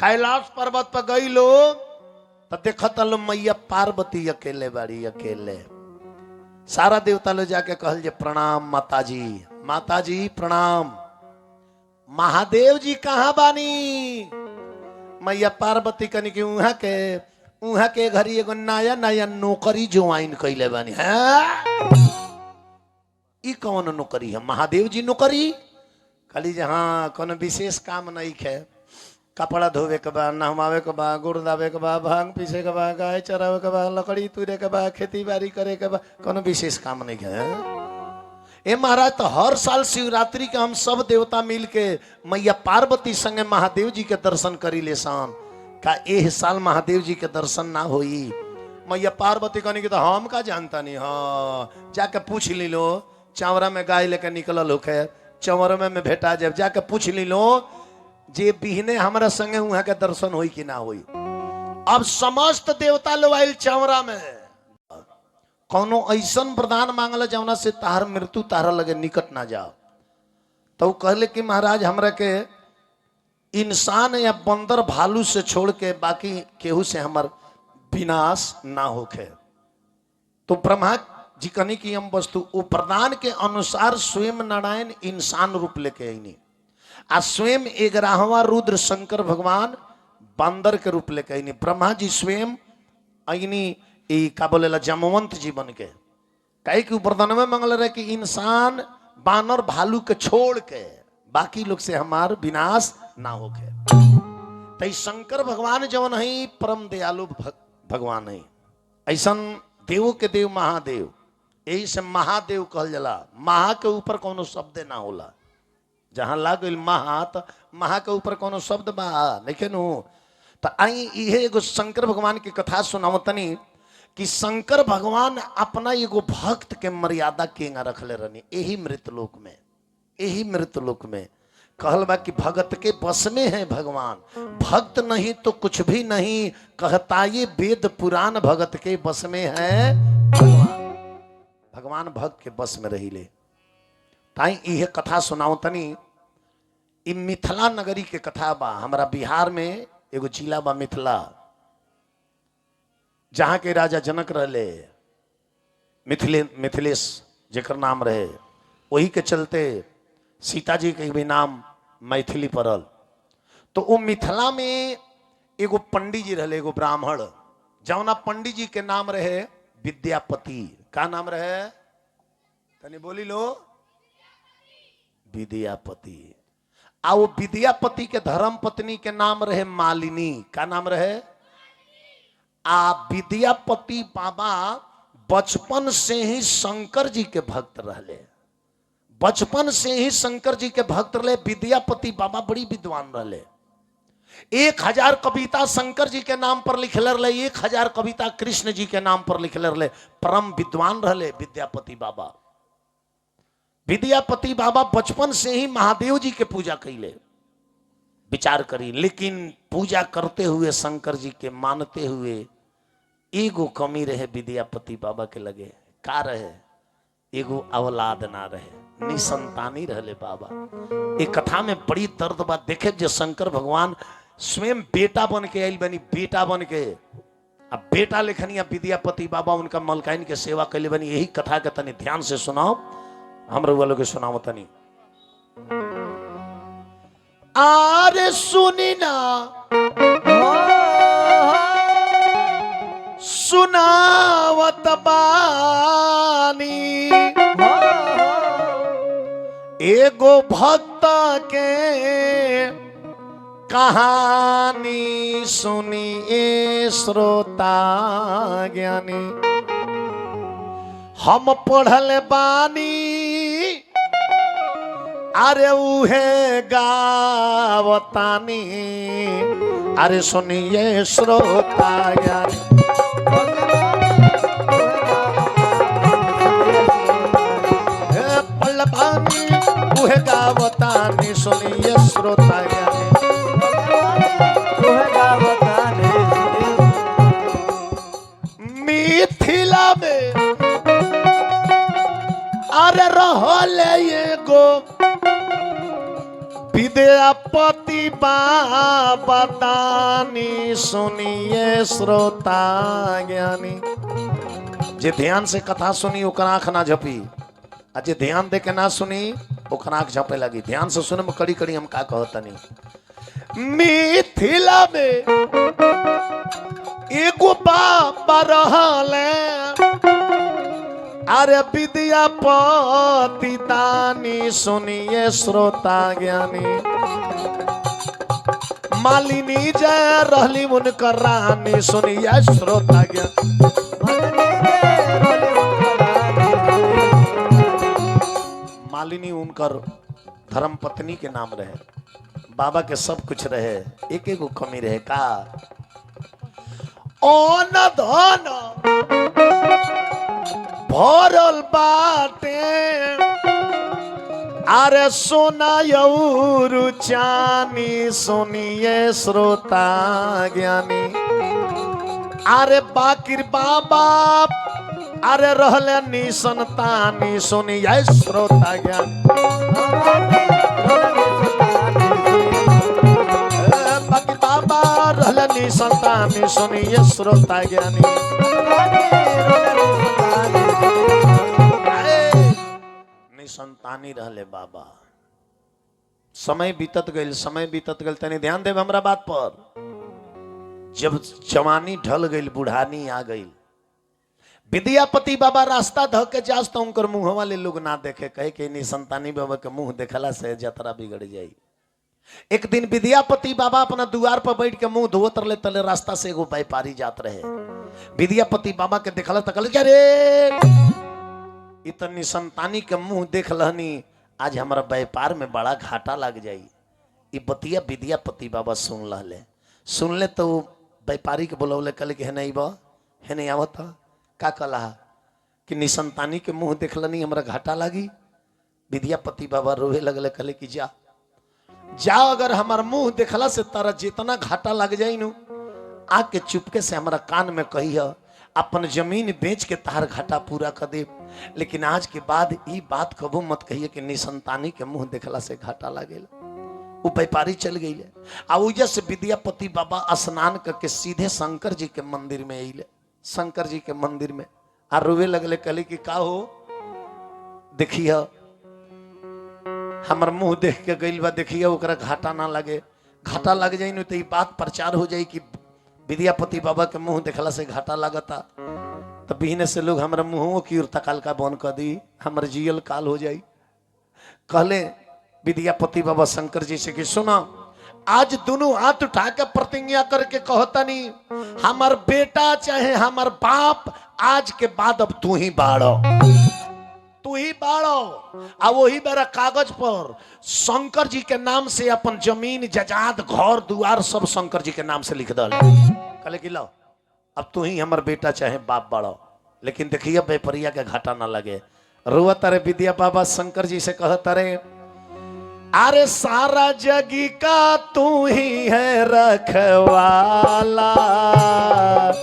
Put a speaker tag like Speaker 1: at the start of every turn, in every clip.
Speaker 1: कैलाश पर्वत पर गई लो तो देखत लो मैया पार्वती अकेले बाड़ी अकेले। सारा देवता लो जाके कहल जे प्रणाम माताजी, माताजी प्रणाम। महादेव जी कहाँ बानी? मैया पार्वती कनी की उहाँ के घरी एगो नया नया नौकरी ज्वाइन कैले बानी। ई कौन नौकरी है? महादेव जी नौकरी खाली जे हाँ कोनो विशेष काम नहीं है। कपड़ा धोवे के बा, नहवावे के बा, गुड़ दावे के बा, भांग पीसे के बा, गाय चरावे के बा, लकड़ी तुरे के बा, खेती बाड़ी करे के बा, कोनो विशेष काम नहीं है। ए महाराज तो हर साल शिवरात्रि के हम सब देवता मिल के मैया पार्वती संगे महादेव जी के दर्शन करी ले सान। का एह साल महादेव जी के दर्शन ना होई? मैया पार्वती कहनी कि तो हम का जानता नहीं। हाँ जाके पूछ ली लो, चावरा में गाय लेके निकलल होके चंवर में भेटा जब जाके पूछ ली लो जे बिहने हमारा संगे वहां के दर्शन होई कि ना होई। अब समस्त देवता लोग आयल चावरा में, कौनो ऐसन वरदान मांगल जौना से तार मृत्यु तारा लगे निकट ना जाओ। तो कहले कि महाराज हमरा के इंसान या बंदर भालू से छोड़ के बाकी केहू से हमार विनाश ना होके। तो ब्रह्मा जी कहनी कि हम वस्तु वो प्रदान के अनुसार स्वयं नारायण इंसान रूप लेके आईनी आ स्वयं 11वां रुद्र शंकर भगवान बंदर के रूप लेके आईनी। ब्रह्मा जी स्वयं आईनी का बोलेला जमवंत जी बन के। कई कि वरदान में मंगल रहे कि इंसान बानर भालू के छोड़ के बाकी लोग से हमार विनाश ना होके। तो शंकर भगवान जवन है परम दयालु भगवान है, ऐसा देवों के देव महादेव, यही से महादेव कहल जाला। महा के ऊपर कोनो शब्द ना होला, जहां लाग महा तो महा के ऊपर कोनो शब्द बा नहीं नु। तो आई इहे एगो शंकर भगवान की कथा सुनाओ तनी कि शंकर भगवान अपना एगो भक्त के मर्यादा केंगा रखले रहनी। यही मृतलोक में, यही मृतलोक में कहल बा कि भगत के बस में है भगवान, भक्त नहीं तो कुछ भी नहीं, कहता ये वेद पुराण भगत के बस में है भगवान। भगवान भक्त के बस में रही ले। ताई यह कथा सुनाओ तनी। इ मिथिला नगरी के कथा बा। हमारा बिहार में एगो जिला बा मिथिला, जहां के राजा जनक रहले, मिथिलेश जेकर नाम रहे। वही के चलते सीता जी के भी नाम मैथिली पड़ल। तो वो मिथिला में एगो पंडित जी रहे, एगो ब्राह्मण, जौना पंडित जी के नाम रहे विद्यापति। का नाम रहे? तनी बोली लो। विद्यापति। आ वो विद्यापति के धर्म पत्नी के नाम रहे मालिनी। का नाम रहे? आ विद्यापति बाबा बचपन से ही शंकर जी के भक्त रहले, बचपन से ही शंकर जी के भक्त रहे। विद्यापति बाबा बड़ी विद्वान रहले। 1000 कविता शंकर जी के नाम पर लिखले रहे, 1000 कविता कृष्ण जी के नाम पर लिखले रहे। परम विद्वान रहले विद्यापति बाबा। विद्यापति बाबा बचपन से ही महादेव जी के पूजा कैले। विचार करी, लेकिन पूजा करते हुए शंकर जी के मानते हुए एगो कमी रहे विद्यापति बाबा के लगे। का रहे? एगो औलाद ना रहे, निसंतानी रहले बाबा। एक कथा में बड़ी दर्द बात देखे, जो शंकर भगवान स्वयं बेटा बन के आयल बनी, बेटा बन के। अब बेटा लेखनिया विद्यापति बाबा उनका मलकाइन के सेवा कैले बनी। यही कथा के तनी ध्यान से सुनाओ, हमरा वालों के सुनाओ तनी। आरे सुनी ना सुनावत बानी एगो भक्त के कहानी, सुनिए श्रोता ज्ञानी। हम पढ़ल बानी अरे उहे गावतानी, अरे सुनिए श्रोता ज्ञानी। पढ़ल बानी उहे गावतानी, सुनिए श्रोता ज्ञानी। मिथिला में अरे रहले एगो विद्यापति बाबा दानी। तानी सुनिए श्रोता ज्ञानी। जे ध्यान से कथा सुनी ओकर आंख ना झपी, आ जे ध्यान दे के ना सुनी ओकर आंख झपे लगी। ध्यान से सुन में कड़ी कड़ी हम का कहतनी। मिथिला में एगो बाबा रहले, अरे विद्यापति दानी सुनिए श्रोता ज्ञानी। मालिनी जय रहली उनकर रानी सुनिए श्रोता ज्ञानी। मालिनी उनकर धर्म पत्नी के नाम रहे, बाबा के सब कुछ रहे, एक एक कमी रहे का। ओन धन भरल बाटे, अरे सोना यौरु चानी सुनिए श्रोता ज्ञानी। अरे बाकिर बाबा अरे रहले निसंतानी सुनिए श्रोता ज्ञानी। बाकिर बाबा रहले निसंतानी सुनिए श्रोता ज्ञानी। संतानी रहले बाबा। समय बीतत गइल, समय बीतत गइल, तनी ध्यान देव हमरा बात पर। जब जवानी ढल गइल, बुढ़ानी आ गइल, विद्यापति बाबा रास्ता ध के जास तो उनकर मुंह वाले लोग ना देखे, कहे कि निसंतानी बाबा के मुंह देखला से यात्रा बिगड़ जाई। एक दिन विद्यापति बाबा अपना द्वार पर बैठ के मुंह धोत रहे, तले रास्ता से एगो व्यापारी जात रहे। विद्यापति बाबा के देखला त कहले अरे इतनी संतानी के मुंह देख लहनी, आज हमारा व्यापार में बड़ा घाटा लग जाई। ये बतिया विद्यापति बाबा सुन ले तो व्यापारी के बोलौले, कहले कि है नहीं बा, है नहीं आवत का कला कि निसंतानी के मुंह देख लनी हमारा घाटा लगी। विद्यापति बाबा रोवे लगले, कहले कि जा अगर हमारा मुंह देखला से तारा जितना घाटा लग जाई नु, आके चुपके से हमारा कान में कही अपन जमीन बेच के तार घाटा पूरा कर दे, लेकिन आज के बाद ये बात कबू मत कहिए कि निसंतानी के मुंह देखला से घाटा लागेला। वो व्यापारी चल गई आ उजा से विद्यापति बाबा स्नान करके सीधे शंकर जी के मंदिर में अइले। शंकर जी के मंदिर में आ रोवे लगले, कहले कि का हो देखिए हमर मुंह देख के गइल बा, देखिए ओकरा घाटा ना लगे। घाटा लग जाई न तो ये बात प्रचार हो जाई कि विद्यापति बाबा के मुंह देखला से घाटा लगता, तो बिहने से लोग हमारे मुंहों की ओर तकाल का बन कर दी, हमारे जियल काल हो जाई। कहले विद्यापति बाबा शंकर जी से कि सुना, आज दोनों हाथ उठा के प्रतिज्ञा करके कहतनी, हमार बेटा चाहे हमार बाप, आज के बाद अब तू ही बाड़ो, तू ही बाड़ो। आ वही मेरा कागज पर शंकर जी के नाम से अपन जमीन जजाद घर दुआर सब शंकर जी के नाम से लिख दल। कहले कि लो अब तू ही हमार बेटा चाहे बाप बाड़ो, लेकिन देखिए व्यापारिया के घाटा ना लगे। रोवत रे विद्या बाबा शंकर जी से कहता रे, अरे सारा जगी का तू ही है रखवाला,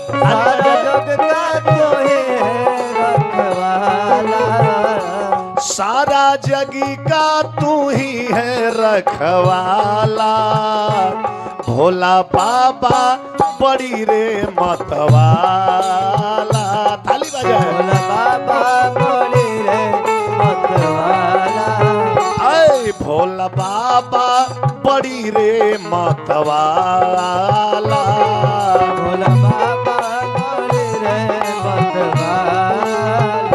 Speaker 1: सारा जग का तू ही है रखवाला, सारा जगी का तू ही है रखवाला, भोला बाबा बड़ी रे मतवाला। थाली बजा, भोला बाबा बड़ी रे मतवाला, ऐ भोला बाबा बड़ी रे मतवाला, भोला बाबा बड़ी रे मतवाला।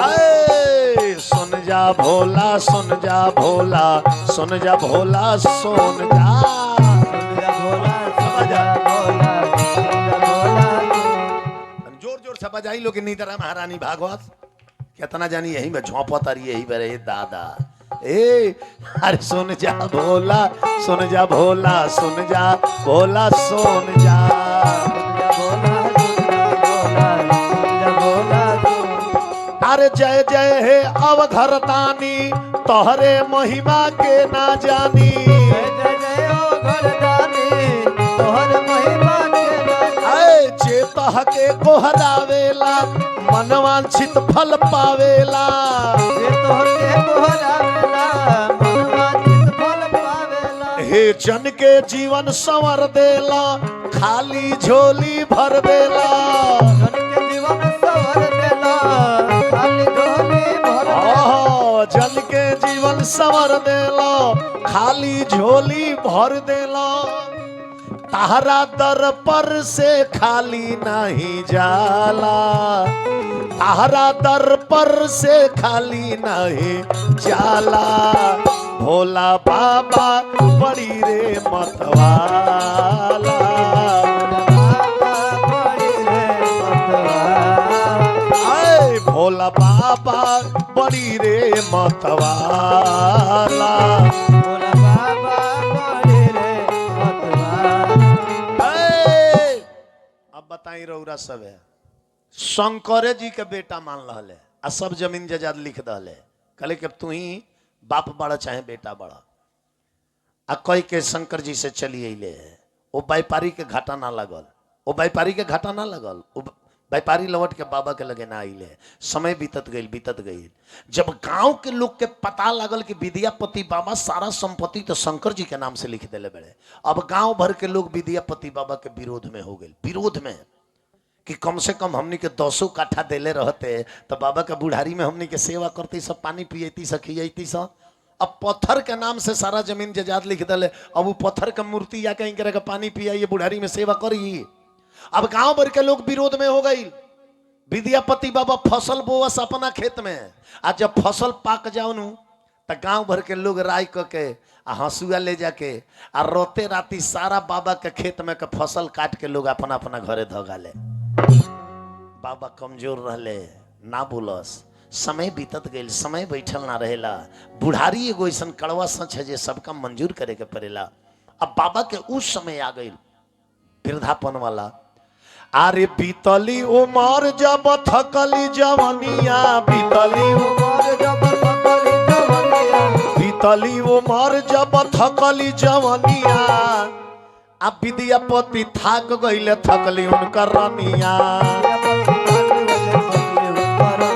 Speaker 1: ऐ सुन जा भोला, सुन जा भोला, सुन जा भोला, सुन जा बजाई लोग नीतरा महारानी भागवत कितना जानी, यही में झोंपत रही, यही में रहे दादा। ए अरे सुन जा भोला, सुन जा भोला, सुन जा भोला, सुन जा अरे जय जय हे अवघर दानी, तोहरे महिमा के ना जानी, जय जय अवघर दानी, तोहरे महिमा के ना जानी, चेतह के कोहरावेला, मनवांछित फल पावेला, चेतह के कोहरावेला, मनवांछित फल पावेला, हे जन के जीवन संवर देला खाली झोली भर देला
Speaker 2: जन के जीवन संवर देला खाली झोली भर
Speaker 1: देला जन के जीवन संवर देला खाली झोली भर देला ताहरा दर पर से खाली नहीं जाला ताहरा दर पर से खाली नहीं जाला भोला बाबा बड़ी रे मतवाला भोला बाबा बड़ी रे मतवाला
Speaker 2: भोला बाबा बड़ी रे मतवाला।
Speaker 1: अब बताई रउरा सब है शंकरे जी के बेटा मान रहा है आ सब जमीन जायदाद लिख दल कहले कि तू ही बाप बड़ा चाहे बेटा बड़ा आ कई के शंकर जी से चली अले वो व्यापारी के घाटा ना लगल वो व्यापारी के घाटा ना लगल व्यापारी लौट के बाबा के लगे ना आइले समय बीतत गई जब गांव के लोग के पता लगल कि विद्यापति बाबा सारा संपत्ति तो शंकर जी के नाम से लिख देले बड़े अब गांव भर के लोग विद्यापति बाबा के विरोध में हो गए विरोध में कि कम से कम हमनी के 200 काठा देले रहते तो बाबा के बुढ़ारी में हमनी के सेवा करती सब पानी पियती सब खियती सब अब पत्थर के नाम से सारा जमीन जायदाद लिख दले अब वो पत्थर के मूर्ति या कहीं करे पानी पियाइए बुढ़ारी में सेवा करी अब गांव भर के लोग विरोध में हो गई विद्यापति बाबा फसल बोवस अपना खेत में आज जब फसल पाक जाओ नु तो गांव भर के लोग राय के आ हंसुआ ले जाके आ रोते राती सारा बाबा के खेत में के फसल काट के लोग अपना अपना घरे धगा ले बाबा कमजोर रहले ना बोलस समय बीतत गई समय बैठल ना रहेला बुढ़ारी एगो ऐसा कड़वा सच है जे सबका मंजूर करे के पड़ेला अब बाबा के उस समय आ गई वृद्धापन वाला अरे बीतली उमर जब थकली जवनिया बीतली
Speaker 2: उमर जब थकली जवनिया
Speaker 1: बीतली उमर जब थकली जवनिया अब विद्यापति थाक गईले थकली उनकर रनिया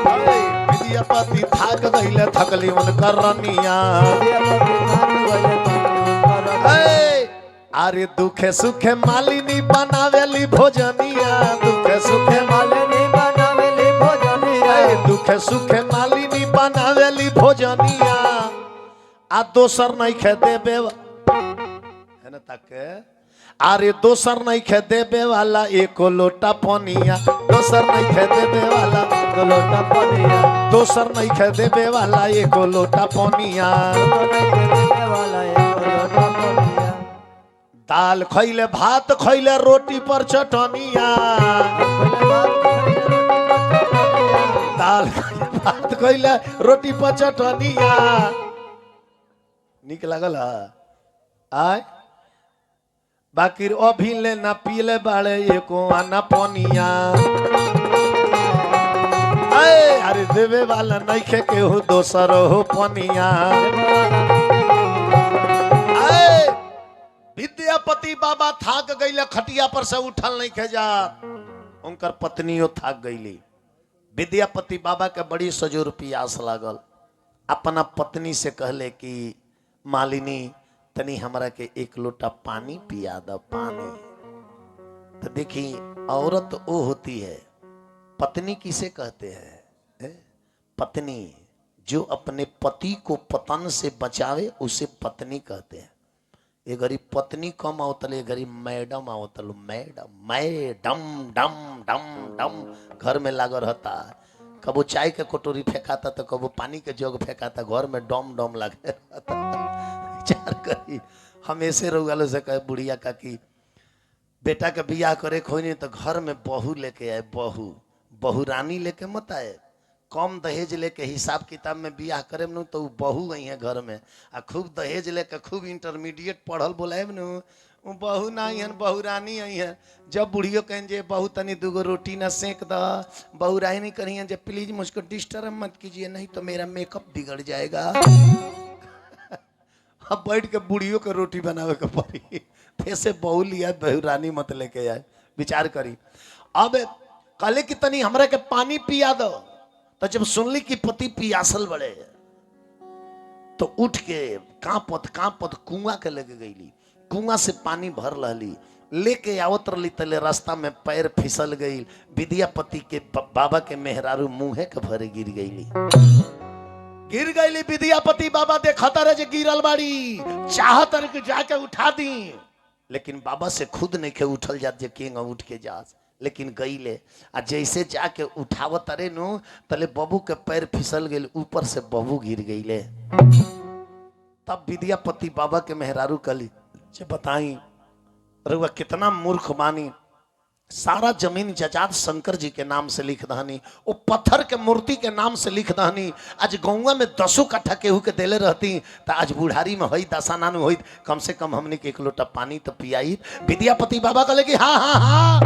Speaker 1: विद्यापति थाक गईले थकली उनकर रनिया अरे दुखे सुखे मालिनी बनावेली भोजनिया दुखे सुखे
Speaker 2: मालिनी बनावेली भोजनिया
Speaker 1: दुखे सुखे मालिनी बनावेली भोजनिया आ दोसर नहीं खे देबे है ना तक अरे दोसर नहीं खे देबे वाला एको लोटा पनिया दोसर नहीं खे देबे वाला
Speaker 2: एको लोटा पनिया
Speaker 1: दोसर नहीं खे देबे वाला एको लोटा पनिया दाल खैले भात खैले रोटी पर चटनिया दाल खैले भात खैले रोटी पर चटनिया निक लागल आय बाकी अभी ले ना पीले बाड़े एको आना पनिया अरे देवे वाला नहीं खे के हो दोसर हो पनिया विद्यापति बाबा थाक गईले खटिया पर से उठल नहीं खे जा उनकर पत्नियों थाक गईली विद्यापति बाबा के बड़ी सजोर प्यास लागल अपना पत्नी से कहले कि मालिनी तनी हमरा के एक लोटा पानी पिया दो पानी तो देखी औरत वो होती है पत्नी किसे कहते हैं पत्नी जो अपने पति को पतन से बचावे उसे पत्नी कहते हैं ये गरीब पत्नी कम आवतल ये गरीब मैडम आवतल मैडम मैडम डम डम डम घर में लागल रहता कबो चाय के कटोरी फेंकाता तो कबो पानी के जग फेंकाता घर में डम डम लगे रहता विचार करी हम ऐसे रउआलो से कहे बुढ़िया का कि बेटा के बियाह करे खोई नहीं तो घर में बहू लेके आए बहू बहू रानी लेके मत आए कम दहेज लेके हिसाब किताब में बियाह करे न तो बहू गई है घर में आ खूब दहेज लेके खूब इंटरमीडिएट पढ़ल बोलाए न बहू ना आई है बहू रानी आई है जब बुढ़ियो कहें जे बहू तनी दूगो रोटी ना सेक द बहू रानी नहीं करी है जे प्लीज मुझको डिस्टर्ब मत कीजिए नहीं तो मेरा मेकअप बिगड़ जाएगा अब बैठ के बुढ़ियों के रोटी बनावे के पड़ी ऐसे बहू लिया बहू रानी मत लेके आए विचार करी अब कहले कि तनी हमरा के पानी पिया दो तो जब सुनली कि पति पियासल बड़े तो उठ के कांपत कांपत कुआं के लगे गईली कुआं से पानी भर लहली, लेके आवत रही तले रास्ता में पैर फिसल गई। विद्यापति के बाबा के मेहरारू मुंहे के भरे गिर गईली। विद्यापति बाबा देखता रहे जे गिरल बाड़ी, चाहत रहे कि जाके उठा दी, लेकिन बाबा से खुद नहीं के उठल जात जे केंगा उठ के जा। लेकिन गईले आ जैसे जाके उठावत रहे नु तले बबू के पैर फिसल गई, ऊपर से बबू गिर गईले। तब विद्यापति बाबा के मेहरारू कली जे बताई रउआ कितना मूर्ख बानी, सारा जमीन जजात शंकर जी के नाम से लिख दहनी, वो पत्थर के मूर्ति के नाम से लिख दहनी। आज गौवा में 10 कट्ठा केहू के देले रहती तो आज बुढ़ारी में हई दशा नानू होई, कम से कम हमने के 1 लोटा पानी तो पियाई। विद्यापति बाबा कहले कि हाँ हाँ हाँ,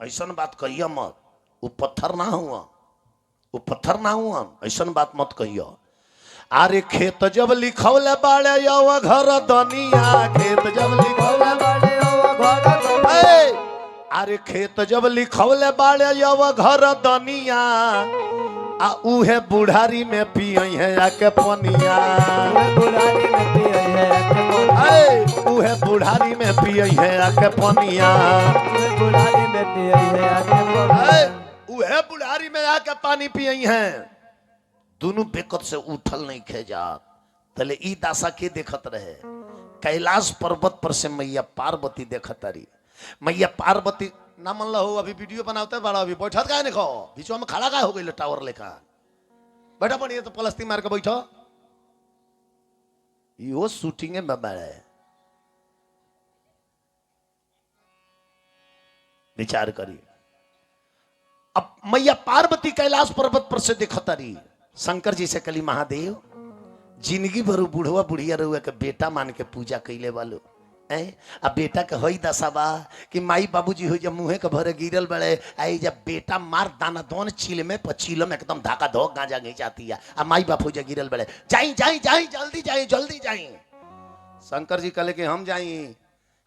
Speaker 1: ऐसा बात कहिया मत, वो पत्थर ना हुआ, वो पत्थर ना हुआ, ऐसा बात मत कहियो। अरे खेत जब लिखौले बाड़े यवा घर दनिया, खेत जब लिखौले बाड़े यवा घर दनिया, अरे खेत जब लिखौले बाड़े यवा घर दनिया, आ उहे बुढ़ारी में पियई है आके पनिया, बुढ़ारी में पियई है आके पनिया, उहे बुढ़ारी में पियई है आके पनिया, बुढ़ारी में पियई है आके पनिया, उहे बुढ़ारी में आके पानी पियई है। दोनों बेकत से उठल नहीं खे जात। तले ई दासा के देखत रहे, कैलाश पर्वत पर से मैया पार्वती देखत रही। मैया पार्वती ना मन लो, अभी वीडियो बनाते बड़ा, अभी बैठत काहे नहीं खो, बीचवा में खड़ा काहे हो गई टावर लेखा, बैठा पड़ी तो पलस्ती मार के बैठो, यो शूटिंग में बड़े विचार करिए। अब मैया पार्वती कैलाश पर्वत पर से देखत रही, शंकर जी से कली महादेव जिंदगी भर बूढ़वा बुढ़िया रहुआ के बेटा मान के पूजा कैले वालो, अब बेटा के हई दशा बा कि माई बाबूजी हो जब मुँहे के भरे गिरल बड़े, आई जब बेटा मार दाना दोन चील में पचीलम एकदम धाका धोक गांजा नहीं जाती है, अब माई बाप हो जा गिरल बड़े, जाई जाई जाई जल्दी जाई जल्दी जाई। शंकर जी कहले कि हम जाई,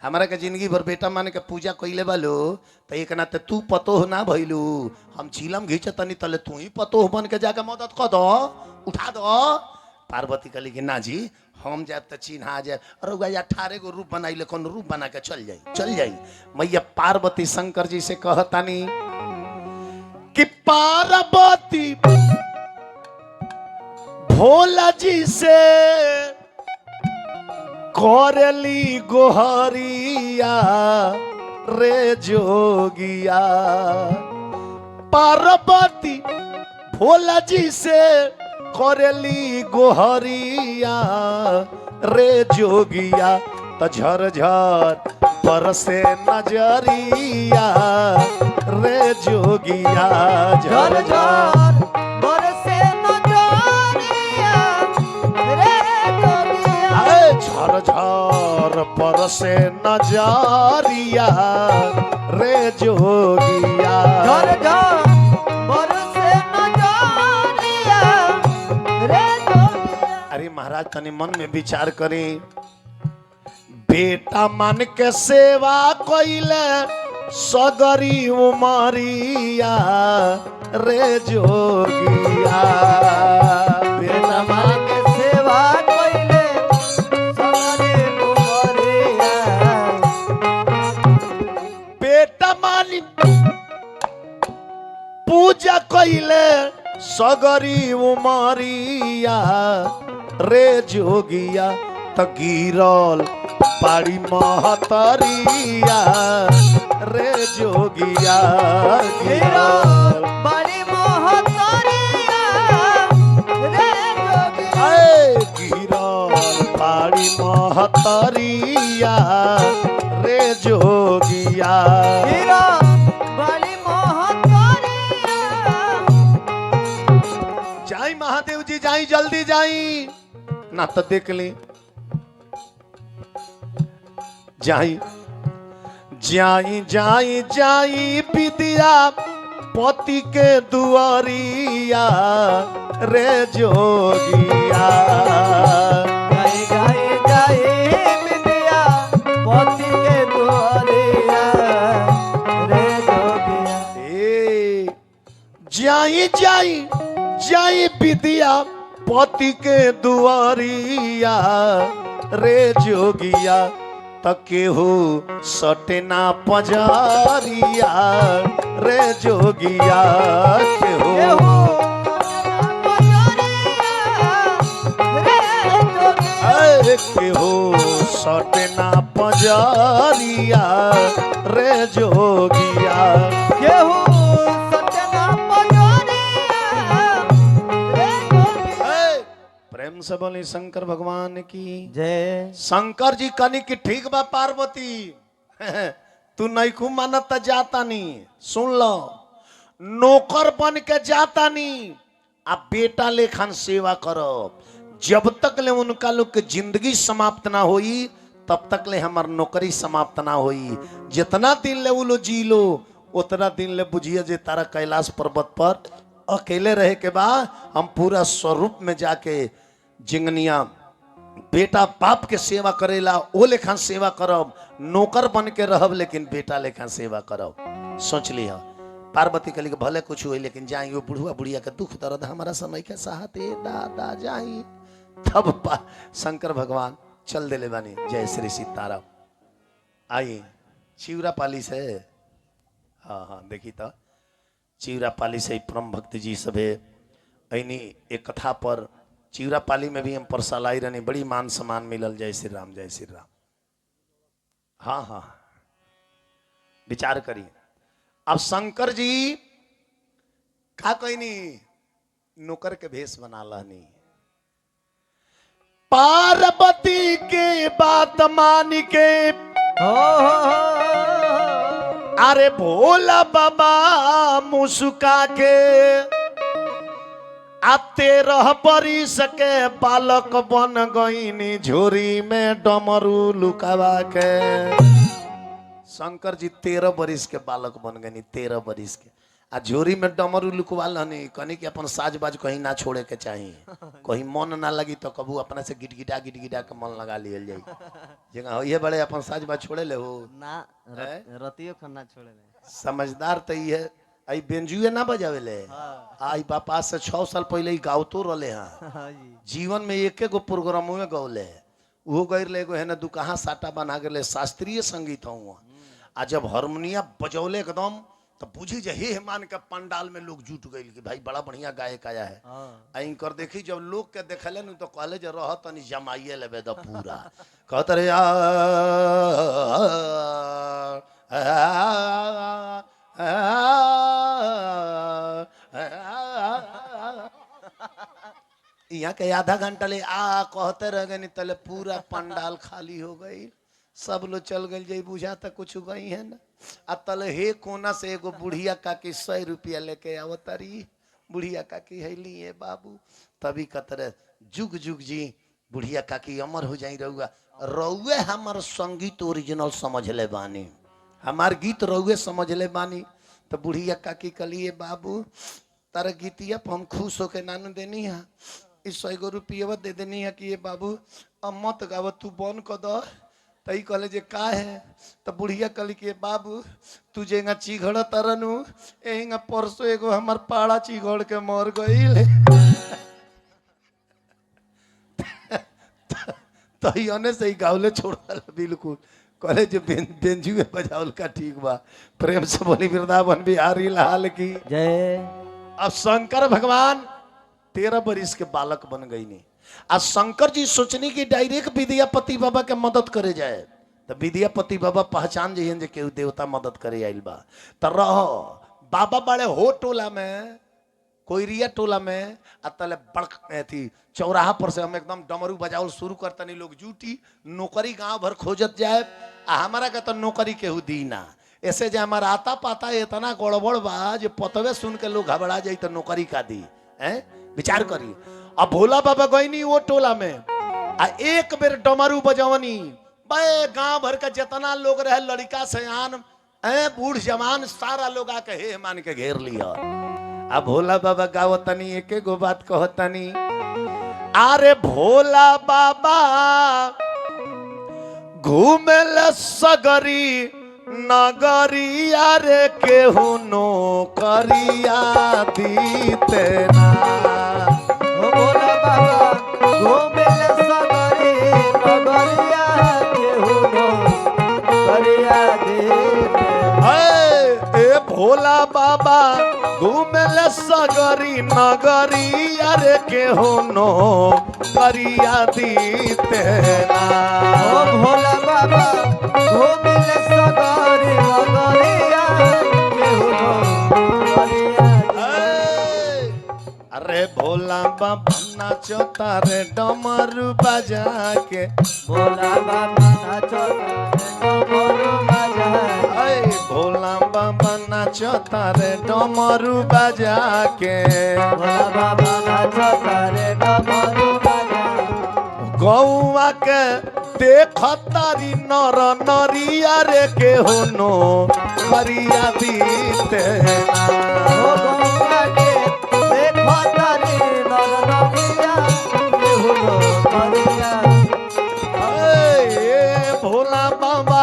Speaker 1: हमारा के जिंदगी भर बेटा मान के पूजा कैले वालो, तो एक नाते तू पतोह ना भइलू, हम चीलम घींचतनी तले तू ही पतोह बन के जाके मदद कर दो, उठा दो। पार्वती कहली कि ना जी, हम जाए तो चिन्हा जाए, अरे 18 गो रूप बनाइले, कौन रूप बना के चल जाई। मैया पार्वती शंकर जी से कहतानी कि पार्वती भोला जी से कोरली गोहरिया रे जोगिया, पार्वती भोला जी से कोरली गोहरिया रे जोगिया, तो झरझर बरसे नजरिया रे जोगिया, झरझर बरसे नजरिया रे जोगिया, झरझर बरसे नजरिया रे जोगिया, झरझर बरसे नजरिया रे जोगिया। अरे महाराज तनी मन में विचार करें, बेटा मान के सेवा कइले सगरी उमरिया रे जोगिया, बेटा मान के सेवा कइले सगरी उमरिया, बेटा मान पूजा कइले सगरी उमरिया रे जोगिया, त गिरल पाड़ी महतरिया रे जोगिया, गिरल पाड़ी महतरिया रे जोगिया, गिरल पाड़ी महतरिया रे जोगिया, गिरल पाड़ी महतरिया। जाई महादेव जी जाई, जल्दी जाई, ना तो देख ली जाई जाई जाई जाई विद्या पति के दुआरिया रे जोगिया, जाई जाई जाई विद्या पति के दुआरिया रे जोगिया, जाई जाई जाई विद्या पति के दुआरिया रे जोगिया तके हो सटना पजारिया रे जोगिया के हो के हो सटना पजारिया रे जोगिया प्रेम से बोली शंकर भगवान की
Speaker 2: जय।
Speaker 1: शंकर जी कनी की ठीक बा पार्वती तू नहीं खूब मानत जाता नहीं सुन लो नौकर बन के जाता नहीं आप बेटा लेखन सेवा करो जब तक ले उनका लोग के जिंदगी समाप्त ना होई तब तक ले हमार नौकरी समाप्त ना होई जितना दिन ले वो लो जी लो उतना दिन ले बुझिए जे तारा कैलाश पर्वत पर अकेले रहे के बाद हम पूरा स्वरूप में जाके जिंगनिया बेटा बाप के सेवा करेला ओ लेखा सेवा करब नौकर बन के रहब लेकिन बेटा लेखा सेवा करब सोच लिया पार्वती कली के भले कुछ हुई लेकिन जाई वो बुढ़वा बुढ़िया के दुख दर्द हमारा समय के साहते दादा जाई तब शंकर भगवान चल दिले बानी जय श्री सीताराम आई चिवरा पाली से हाँ हाँ देखी तो चिवरा पाली से परम भक्त जी सभे ऐनी एक कथा पर चिवरा पाली में भी हम परसालाई रहनी बड़ी मान सम्मान मिलल जय श्री राम जय श्री राम हाँ हाँ विचार करिए अब शंकर जी का कोई नहीं नौकर के भेष बना लहनी पार्वती के बात मान के अरे भोला बाबा मुस्का के अब 13 बरिस के बालक बन गईनी झोरी में डमरू लुकावा के शंकर जी 13 बरिस के बालक बन गईनी 13 बरिस के आ झोरी में डमरू लुकवा लनी कनी कि अपन साज बाज कहीं ना छोड़े के चाहिए कहीं मन ना लगी तो कबू अपना से गिटगिटा के मन लगा लियल जाई जगह ये बड़े अपन साज बाज छोड़े ले हो
Speaker 2: ना रतियो खन्ना छोड़े ले
Speaker 1: समझदार तो ये आई बेंजुए ना बजावे ले आई बापा से 6 साल पहले ही गावतो रले हां जीवन में एक गो प्रोग्राम में गौले वो गैर ले गो है ना दुकाहा साटा बना के ले शास्त्रीय संगीत हुआ आ जब हारमोनिया बजौले एकदम तो बुझी जे हे मान के पंडाल में लोग जुट गए कि भाई बड़ा बढ़िया गायक आया है आई कर देखी जब लोग के देखले न तो कहले जे रह तनी जमाइए लेबे द पूरा कहत रे यहाँ के आधा घंटा ले कहते रह गए तले पूरा पंडाल खाली हो गई सब लोग चल गए जई बुझा तक कुछ गई है ना आ तले हे कोना से एगो बुढ़िया काकी 100 रुपया लेके आवतारी बुढ़िया काकी है लिए बाबू तभी कतरे जुग जुग जी बुढ़िया काकी अमर हो जाई रहुआ रउए हमार संगीत ओरिजिनल समझ ले बानी हमार गीत रउए समझ ले बानी तो बुढ़िया काकी कलिए बाबू तारा गीतिया हम खुश होके नानू देनी है इस 100 रुपया दे देनी है कि ये बाबू अब मत गाव तू बन कर दो तई कहले जे का है तो बुढ़िया कली के बाबू तू जेगा चिघड़ तरनु एंगा परसों एगो हमार पाड़ा चिघड़ के मर गईल तई अने से ही गावले छोड़ल बिल्कुल कहले जे बेंजू बजावल का ठीक बा प्रेम से बोली वृंदावन बिहारी लाल की
Speaker 2: जय।
Speaker 1: अब शंकर भगवान 13 बरिस के बालक बन गई नहीं आज शंकर जी सोचनी कि डायरेक्ट विद्यापति बाबा के मदद करे जाए तो विद्यापति बाबा पहचान जाइए जे केहू देवता मदद करे आइल बा तो रहो बाबा बड़े हो टोला में कोइरिया टोला में अतले बड़ थी चौराहा पर से हम एकदम डमरू बजावल शुरू करतनी लोग जूटी नौकरी गांव भर खोजत जाए आ हमारा के तो नौकरी केहू दीना ऐसे जे हमारा आता पाता इतना गड़बड़ बा जे पतवे सुन के लोग घबरा जाई तो नौकरी का दी है विचार करी अब भोला बाबा गईनी वो टोला में आ एक बेर डमरू बजवनी बे गांव भर का जितना लोग रहे लड़का सयान बूढ़ जवान सारा लोग आके हे मान के घेर लिया आ भोला बाबा गावतनी एक गो बात कहतनी अरे भोला बाबा घूमेल सगरी नगरी अरे केहू नो करिया दीते ना
Speaker 2: भोला बाबा घूमेल सगरी नगरी
Speaker 1: भोला बाबा घूमेल सगरी नगरी अरे के हो नो करिया दीते ना।
Speaker 2: ओ भोला बाबा घूमिल सगरी नगरिया केहू नो करिया
Speaker 1: ए, अरे भोला बाबा नाचो तारे डमरू बजा के।
Speaker 2: भोला बाबा नाचो डमरू बजा
Speaker 1: ऐ भोला बाबा नाचो तारे डमरू बजा के।
Speaker 2: भोला बाबा नाचो तारे डमरू बजा
Speaker 1: गौआ के देख तारी नर नरिया रे के होनो करिया दीते ना।
Speaker 2: ओ गंगा के देखो तारी नर नरिया केहू नो करिया
Speaker 1: ए भोला बाबा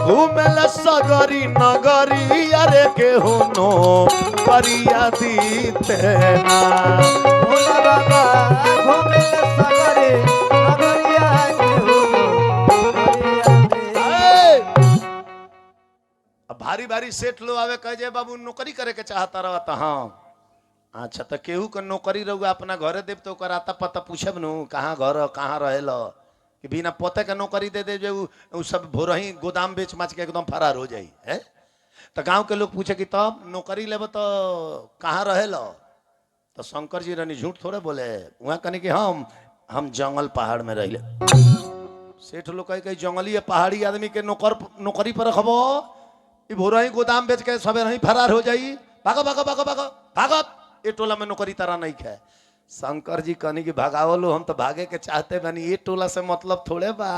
Speaker 1: घूमेल सगरी नगरी अरे के होनो करिया दीते ना।
Speaker 2: भोला बाबा घूमिल सगरी नगरिया केहू नो करिया
Speaker 1: अब भारी भारी सेठ लो आवे कहे जे बाबू नौकरी करे के चाहता रहा था। हाँ अच्छा तो केहू के नौकरी रहुआ अपना घरे देव तो ओकर आता पता पूछब नु कहाँ घर कहाँ रहेल कि बिना पते के नौकरी दे दे जो उ सब भोरही गोदाम बेच माच के एकदम फरार हो जाई है। तो गांव के लोग पूछे कि तब नौकरी लेब तो कहाँ रहेल तो शंकर जी रानी झूठ थोड़े बोले वहाँ कहने कि हम जंगल पहाड़ में रहिले। सेठ लोग कहे कि जंगली पहाड़ी आदमी के नौकरी पर रखबो ई भोरही गोदाम बेच के सबे नहीं फरार हो जाई। भागो भागो भागो भागो भागो ये टोला में नौकरी तारा नहीं है। शंकर जी कहनी कि भागावलो हम तो भागे के चाहते बनी ये टोला से मतलब थोड़े बा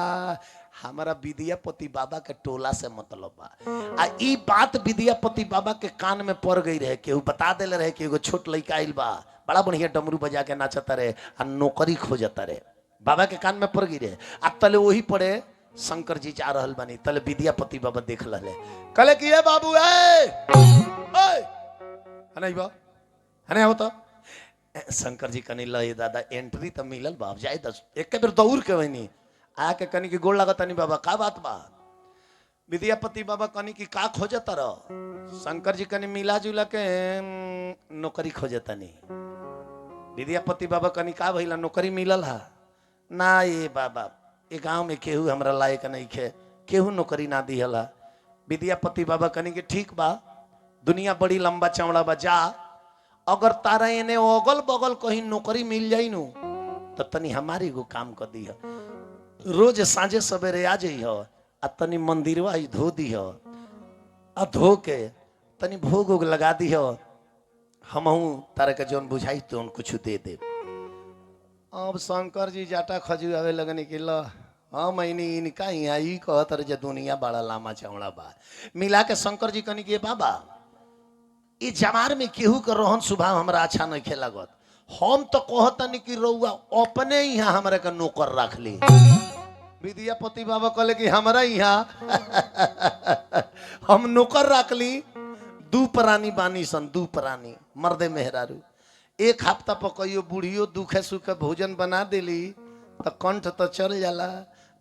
Speaker 1: हमारा विद्यापति बाबा के टोला से मतलब बा। आ ई बात विद्यापति बाबा के कान में पड़ गई रहे केहू बता देले रहे कि एगो छोट लड़का आइल बा बड़ा बढ़िया डमरू बजा के नाचता रहे आ नौकरी खोजता रहे बाबा के कान में पड़ गई रहे। आ तले वही पड़े शंकर जी जा रहल बनी तले विद्यापति बाबा देख लले कहले कि ए बाबू नहीं बा है हो तो शंकर जी कनी लई दादा एंट्री तो मिलल बाप जाए दस एक बेर दौड़ के वही आके कनी की गोड़ लगता नहीं बाबा का बात बा। विद्यापति बाबा कनी की का खोजता रह शंकर जी कनी मिला जुला के नौकरी खोजता नहीं। विद्यापति बाबा कनी का भइला नौकरी मिलल हा ना ये बाबा ये गांव में केहू हमरा लायक नहीं खे केहू नौकरी ना दिहल हा। विद्यापति बाबा कनी के ठीक बा दुनिया बड़ी लंबा चौड़ा बा जा अगर तारा एने अगल बगल कहीं नौकरी मिल जाई नु तो तनी हमारी को काम कर दी है। रोज सांझे सवेरे आ जाइ हो आ तनी मंदिरवा धो दी हो आ धो के तनी भोग उग लगा दी हो हमहू तारा के जौन बुझाई तो कुछ दे दे। अब शंकर जी जाटा खजू आवे लगने के ल हाँ मैंने इनका यहाँ ही कहत रहे दुनिया बड़ा लामा चौड़ा बा मिला के शंकर जी कनी के बाबा ई जमार में केहू के रोहन स्वभाव हमरा अच्छा नहीं खे लगत हम तो कहतनी कि रउआ अपने यहाँ हमरा के नौकर रख ली। विद्यापति बाबा कहले कि हमरा यहाँ हम नौकर रख ली दू प्राणी बानी सन दू प्राणी मर्दे मेहरारू एक हफ्ता पर कहियो बूढ़ियो दुखे सुखे भोजन बना दिली तो कंठ तो चल जाला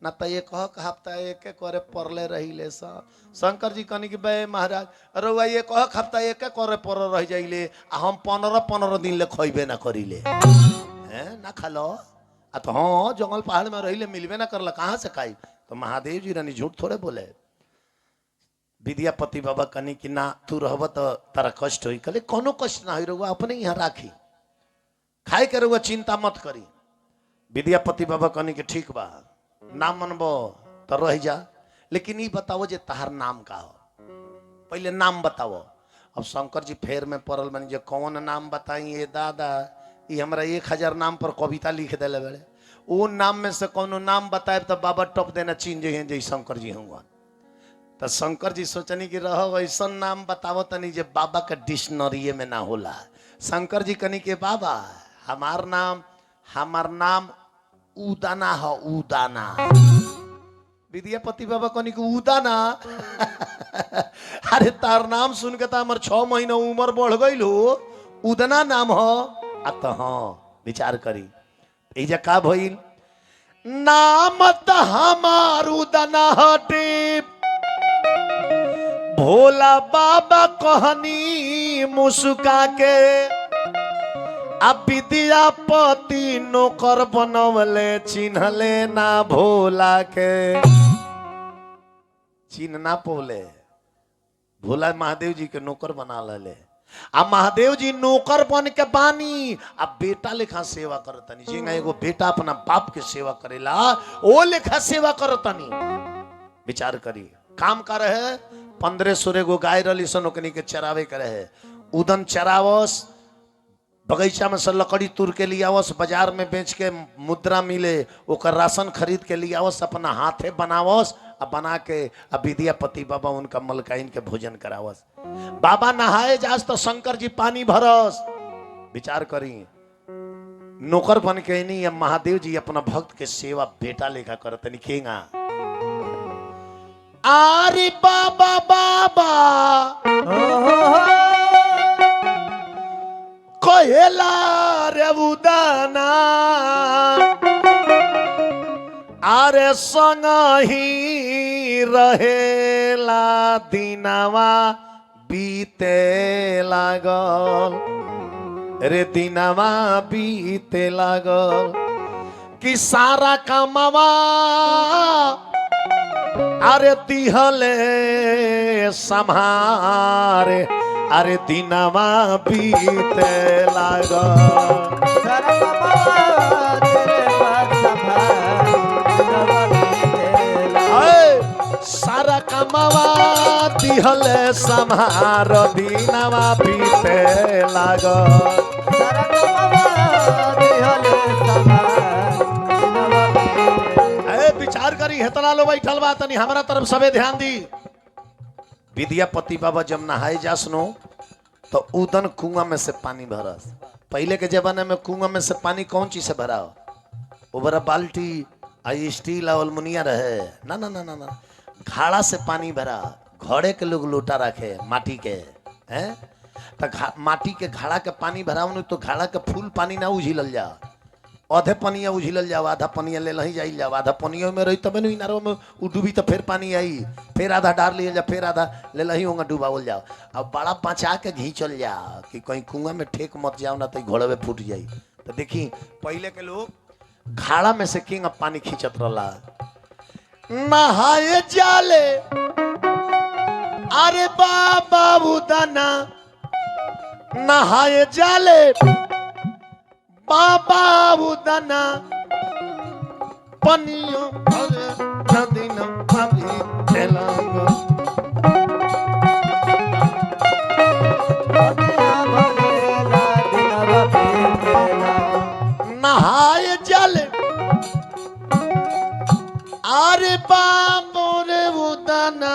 Speaker 1: ना तो एक हफ्ता एक करे पड़ले रही ले शंकर जी कहनी कि बे महाराज रउआ एक हफ्ता एक करे पड़ रह जाइले आ हम 15 दिन ले खइबे ना करिले हैं ना खालो आ तो हाँ जंगल पहाड़ में रहिले मिलबे ना करला कहाँ से खाई तो महादेव जी रानी झूठ थोड़े बोले। विद्यापति बाबा कहनी कि ना तू रहब तो तारा कष्ट होई कहले कोनो कष्ट ना होई रउआ अपने यहाँ राखी खाए के रउआ चिंता मत करी। विद्यापति बाबा कहनी कि ठीक बा नाम मनबो तो रह जा लेकिन ये बताओ जे तहार नाम का हो पहले नाम बताओ। अब शंकर जी फेर में पड़ल बनी जे कौन नाम बताई ये दादा ये हमरा 1000 नाम पर कविता लिख दिले बड़े वो नाम में से कोनो नाम बताए तो बाबा टप देना चीन जे जै शंकर जी हुआ तो शंकर जी सोचनी कि रहो ऐसा नाम बताओ तनी जे बाबा के डिक्शनरी में ना होला। शंकर जी कनी के बाबा हमार नाम उदाना है उदाना। विद्यापति बाबा कहनी कि उदाना अरे तार नाम सुन के तो हमार 6 महीना उम्र बढ़ गई हो उदना नाम हो आ तो हाँ विचार करी एजा का भइल नाम त हमार उदना हटे भोला बाबा कहनी मुस्का के अब विद्यापति नौकर बनवले चिन्हले ना भोला के चिन्ह ना पोले भोला महादेव जी के नौकर बना ले अब महादेव जी नौकर बन के बानी अब बेटा लेखा सेवा करतनी जी एगो बेटा अपना बाप के सेवा करेला ओ लेखा सेवा करतनी विचार करी काम कर रहे 15-16 गो गाय रली सन ओकनी के चरावे के रहे उदन चरावस बगीचा में से लकड़ी तुर के लियावस बाजार में बेच के मुद्रा मिले ओकर राशन खरीद के लियावस अपना हाथे बनावस अब बना के अब विद्यापति बाबा उनका मलकाइन के भोजन करावस बाबा नहाए जास तो शंकर जी पानी भरस विचार करी नौकर बन के नहीं अब महादेव जी अपना भक्त के सेवा बेटा लेखा करतनी केगा आरे बाबा बाबा कहेला रे उदाना आरे संग ही रहेला दिनवा बीते लागल रे दिनवा बीते लागल कि सारा कमवा अरे दिहले संहारे अरे दिनवा बीते लागल सारा कमवा दिहले संहार दिनवा बीते लागल विचार करी हेतना लो बैठल बा तनी हमारा तरफ सबे ध्यान दी विद्यापति बाबा जब नहाए जासनो तो उदन कुआं में से पानी भरस पहले के जमाने में कुआं में से पानी कौन चीज से भरा ओबरा बाल्टी आई स्टील अलमुनिया रहे ना ना ना ना ना घाड़ा से पानी भरा घड़े के लोग लोटा रखे माटी के हैं तो माटी के घड़ा के पानी भरा तो घड़ा के फूल पानी ना उझिलल जा आधे पनिया उझिलल जाओ आधा पनिया ले लही जाइल जाओ आधा पनिया में रही तब इनारो में उ डूबी तो फिर पानी आई फिर आधा डाल लिया जा फिर आधा ले लही होगा डुबावल जाओ अब बड़ा बचा के घींचल जाओ कि कहीं कुआं में ठेक मत जाओ ना तो घोड़े में फूट जाई तो देखी पहले के लोग घाड़ा में से किंग अब पानी खींचत रहा नहाए जाले अरे बाबा उदाना नहाए जाले बाबा उदाना पनियो भरे नदीन भाभी तेलंगो नहाए जाले अरे बाबो रे उदाना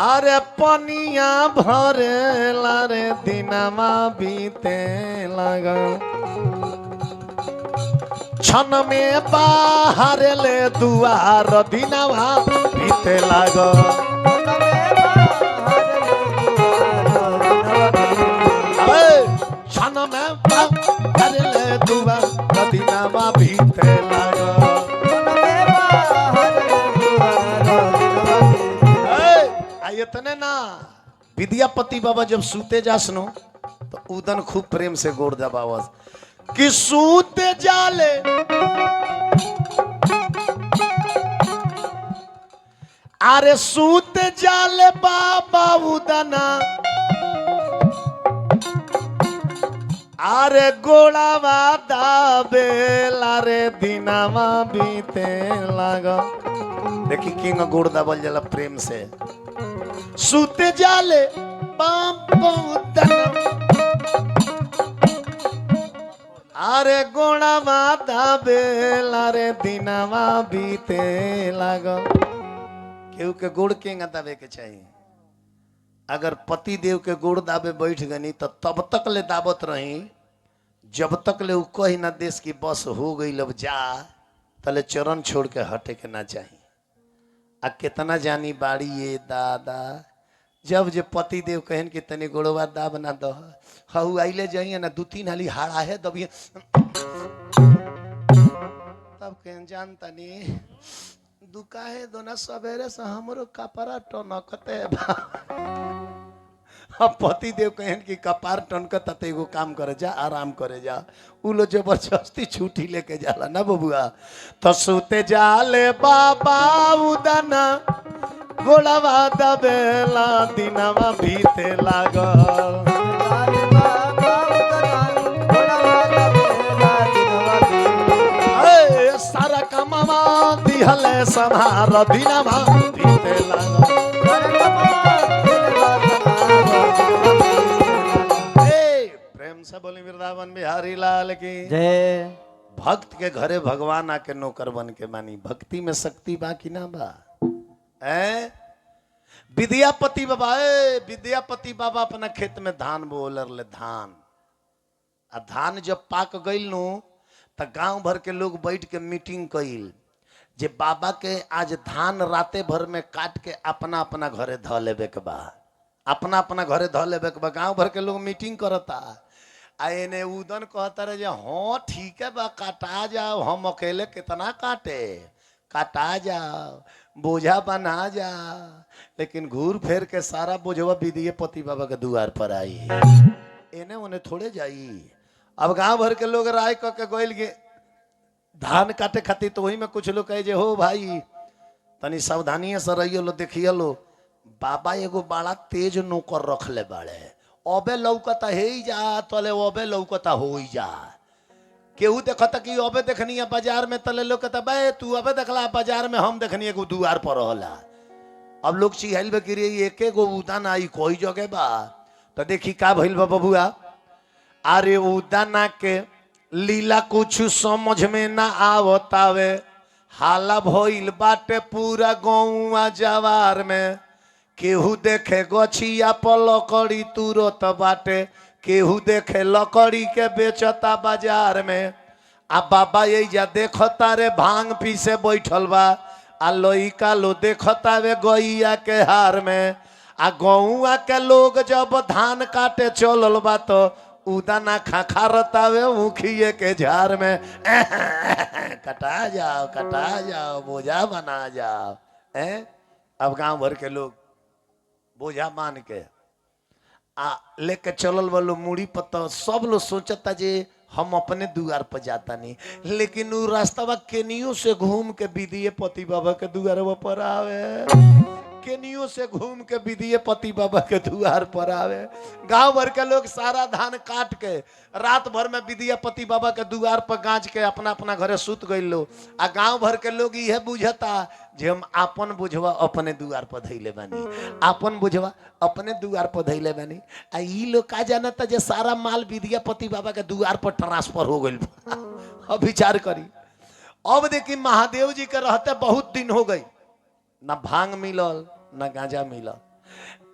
Speaker 1: अरे पनिया भरे लारे दिनमा बीते लगल क्षण में बाहर ले दुआर दिनवा बीते लगल क्षण में बाहर ले दुआर दिनवा बीते लगल इतने ना विद्यापति बाबा जब सूते जासनो तो उदन खूब प्रेम से गोड़ दबावस कि सूते जाले अरे सूते जाले बाबा उदना अरे गोड़ावा दाबेला रे दिनावा बीते लगा देखी किंग गोड़ दबल जला प्रेम से सूते जाले बाबा उदना अरे गोड़ावा दाबेला रे दिनावा बीते लगा केहू के गोड़ किंग दाबे के चाहिए अगर पति देव के गोड़ दाबे बैठ गनी तो तब तक ले दावत रही जब तक ले कही ना देश की बस हो गई लब जा तले चरण छोड़ के हटे के ना चाहिए आ कितना जानी बाड़ी ये दादा जब जे पति देव कहन कि तनी गोड़वा दाब ना दो हऊ आइले जाइए ना 2-3 हाली हाड़ा है दबिए तब कहन जानता नहीं दुका है दोना सवेरे से हमरो कपड़ा टनकते बा। अब पति देव कहन कि कपार टनकता तो एगो काम करे जा, आराम करे जा। उ लो जबरदस्ती छुट्टी लेके जाला ना बबुआ। तो सुते जाले बाबा उदाना गोड़वा दबेला दिनवा बीते लागल।
Speaker 2: लाल बाबा उदना गोड़वा दबेला दिनवा बीते।
Speaker 1: ए सारा कमावा दिहले संहार दिनवा बीते लागल। ए प्रेम से बोली वृंदावन बिहारी लाल की
Speaker 2: जय।
Speaker 1: भक्त के घरे भगवान आके नौकर बन के मानी। भक्ति में शक्ति बा कि ना बा? विद्यापति बाबा विद्यापति बाबा अपना खेत में धान बोलर ले धान। आ धान जब पाक गईल नु त गांव भर के लोग बैठ के मीटिंग कइल जे बाबा के आज धान राते भर में काट के अपना अपना घरे ध लेबे के बा। अपना अपना घरे ध लेबे के बा। गांव भर के लोग मीटिंग करता। आ एने उदन कहता रहे जे हाँ ठीक है बा काटा जाओ, हम अकेले कितना काटे, काटा जाओ, बोझा बना जा। लेकिन घूर फेर के सारा बोझवा विद्यापति बाबा के द्वार पर आई। एने उन्हें थोड़े जाई। अब गांव भर के लोग राय क के गोइल के धान काटे खातिर। तो वही में कुछ लोग कहे जे हो भाई तनी सावधानी से रहियो लो, देखियो लो बाबा एगो बड़ा तेज नौकर रख ले बाड़े। अबे लौकता हे ही जा तले अबे लौकता हो ही जा। केहू देखता कि अबे देखनी है बाजार में तले लोग कहता बे तू अबे देखला बाजार में, हम देखनी एगो दुआर पर रहला। अब लोग चिहाइल बे कि एक एगो उदान आई कोई जगह बा। तो देखी का भइल बा बबुआ। अरे उदाना के लीला कुछ समझ में ना आवतावे। हाला भइल बाटे पूरा गौवा जवार में। केहू देखे गछिया पर लकड़ी तुरत बाटे, केहू देखे लकड़ी के बेचता बाजार में। आ बाबा यही देखता रे भांग पीसे बैठल बा। आ लइका लो देखता वे गैया के हार में। आ गौआ के लोग जब धान काटे चलल बा तो उदाना खखारतावे मुखिए के झार में। कटा जाओ बोझा बना जाओ। अब गांव भर के लोग बोझा मान के आ लेके चलल वालो मुड़ी पत्ता। सब लोग सोचता जे हम अपने दुआर पर जाता नहीं, लेकिन वो रास्ता केनियो से घूम के विद्यापति बाबा के दुआर पर आवे। केनियो से घूम के विद्यापति बाबा के दुआर पर आवे। गांव भर के लोग सारा धान काट के रात भर में विद्यापति बाबा के दुआर पर गांज के अपना अपना घरे सुत गई लो। आ गांव भर के लोग यह बुझता जे हम अपन बुझवा अपने दुआर पर धैले बानी, अपन बुझवा अपने दुआर पर धैले बानी। आ ई लोग का जानता जे सारा माल विद्यापति बाबा के दुआर पर ट्रांसफर हो गई। अब विचार करी। अब देखी महादेव जी के रहते बहुत दिन हो गई, ना भांग मिलल ना गांजा मिलल।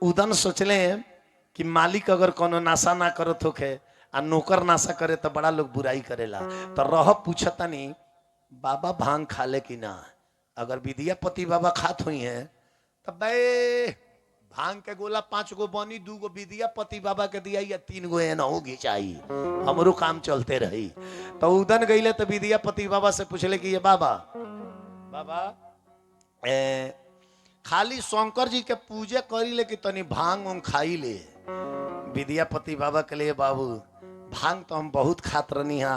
Speaker 1: उदन सोचले कि मालिक अगर कोनो नाशा ना करत होखे आ नौकर नाशा करे तो बड़ा लोग बुराई करेला। तो रह पूछता नहीं बाबा भांग खा ले कि ना। अगर विद्यापति बाबा खात हुई हैं तो बे भांग के गोला 5 गो बनी, 2 गो विद्यापति बाबा के दिया या 3 गो एना हो घिंचाई, हमरो काम चलते रही। तो उदन गईले तो विद्यापति बाबा से पूछले कि ये बाबा खाली शंकर जी के पूजे करी ले कि तनी भांग उंग खाई ले। विद्यापति बाबा के लिए बाबू भांग तो हम बहुत खात रहनी हा,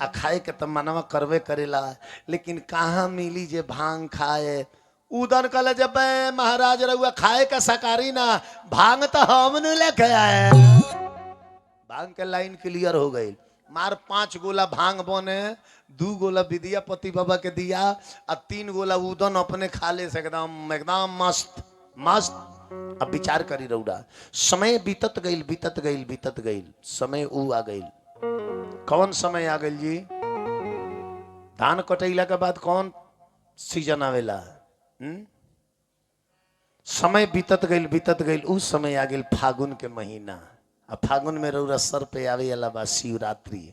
Speaker 1: आ खाए के तो मनवा करवे करेला, लेकिन कहाँ मिली जे भांग खाए। उदन कल जब महाराज रहुआ खाए का सकारी ना, भांग तो हम लेके आए। भांग के लाइन क्लियर हो गई। मार 5 गोला भांग बने, 2 गोला विद्यापति बाबा के दिया, और 3 गोला उदन अपने खा ले से एकदम एकदम मस्त मस्त। अब विचार करी रउडा, समय बीतत गईल समय ऊ आ गईल। कौन समय आ गईल जी? धान कटैला के बाद कौन सीजन आवेला? समय बीतत गईल उस समय आ गईल फागुन के महीना। अब फागुन में रउरा सर पे आवे वाला बा शिवरात्रि।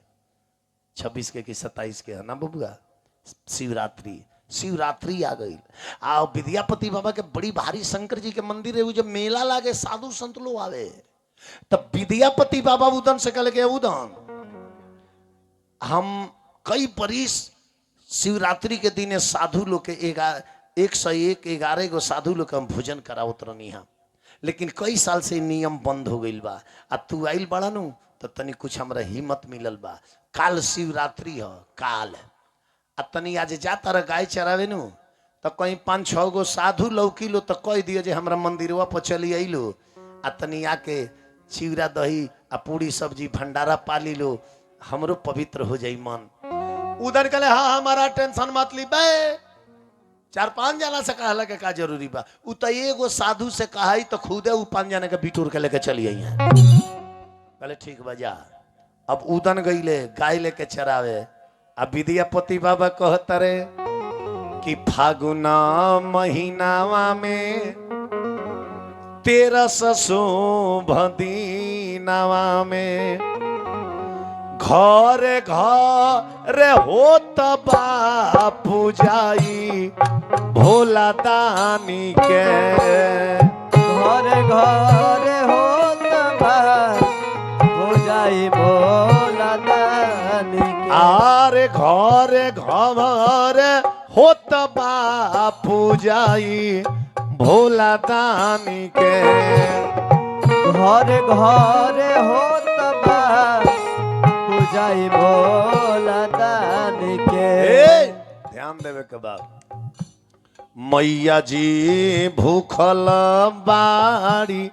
Speaker 1: 26 के कि 27 के है ना बबुआ शिवरात्रि आ गई। आ विद्यापति बाबा के बड़ी भारी शंकर जी के मंदिर है, जब मेला लागे साधु संत लोग आवे, तब विद्यापति बाबा उदन से कह लगे उदन हम कई बरिस शिवरात्रि के दिन साधु लोग के 101 11 गो साधु लोग के हम भोजन करावत रहनी हम, लेकिन कई साल से नियम बंद हो गई बा। आ तू आइल बड़ा नु तो तनी कुछ हमरा हिम्मत मिलल बा। काल शिवरात्रि ह, काल आ तनी आज जाता रह गाय चरावे नु तो कहीं 5-6 गो साधु लौकी लो तो कह दियो जे हमरा मंदिरवा पर चली आइलो आ तनी आके चिवड़ा दही आ पूरी सब्जी भंडारा पाली लो, हमरो पवित्र हो जाई मन। उधर कले हाँ हमारा टेंशन मत ली बे, 4-5 जना से कहला के का जरूरी बा। उ तो एगो साधु से कहाई तो खुदे उ 5 जना के बिटूर के लेके चली आई है। कहले ठीक बा जा। अब उदन गईले गाय लेके चरावे। अब विद्यापति बाबा कहता रे कि फागुना महीनावा में 13 शुभ दीनावा में घरे घरे होत बा पूजाई भोला दानी के।
Speaker 2: घरे घरे होत बा पूजाई भोला दानी के।
Speaker 1: आरे घरे घरे होत बा पूजाई भोला दानी के।
Speaker 2: घरे घरे होत बा पूजाई भोला दानी के।
Speaker 1: ध्यान देवे के बाद मैया जी भूखल बाड़ी